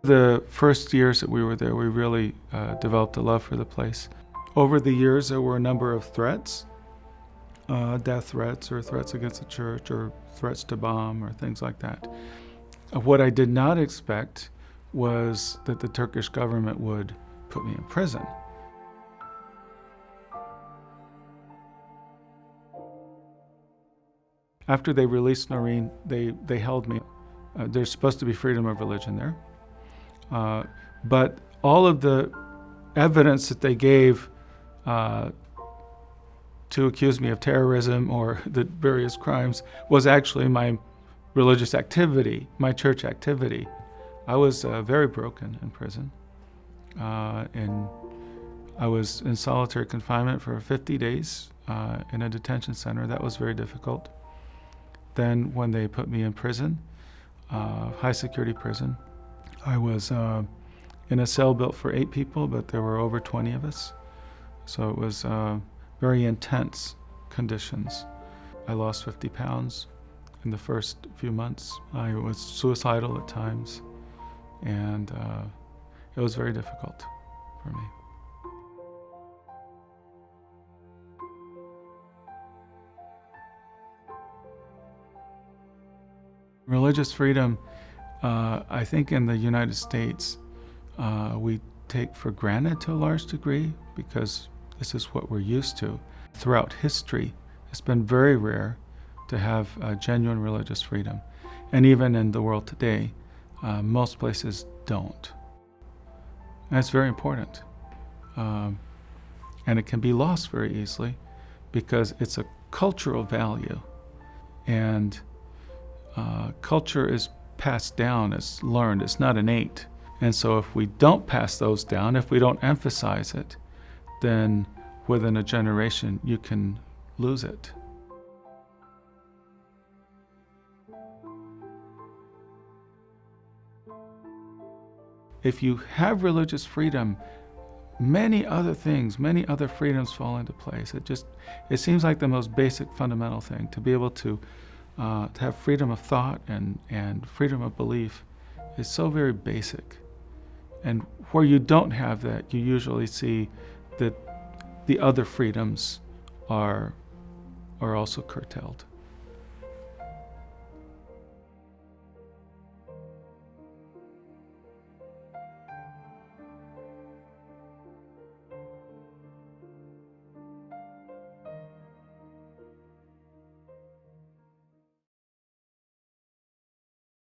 The first years that we were there, we really developed a love for the place. Over the years, there were a number of threats, death threats or threats against the church or threats to bomb or things like that. What I did not expect was that the Turkish government would put me in prison. After they released Noreen, they held me. There's supposed to be freedom of religion there. But all of the evidence that they gave to accuse me of terrorism or the various crimes was actually my religious activity, my church activity. I was very broken in prison. And I was in solitary confinement for 50 days in a detention center. That was very difficult. Then when they put me in prison, high security prison, I was in a cell built for 8 people, but there were over 20 of us. So it was very intense conditions. I lost 50 pounds in the first few months. I was suicidal at times, and it was very difficult for me. Religious freedom, I think in the United States, we take for granted to a large degree because this is what we're used to. Throughout history, it's been very rare to have genuine religious freedom. And even in the world today, most places don't. And it's very important. And it can be lost very easily because it's a cultural value. And culture is passed down, it's learned, it's not innate. And so if we don't pass those down, if we don't emphasize it, then within a generation you can lose it. If you have religious freedom, many other things, many other freedoms fall into place. It seems like the most basic fundamental thing, to be able to have freedom of thought and freedom of belief is so very basic. And where you don't have that, you usually see that the other freedoms are also curtailed.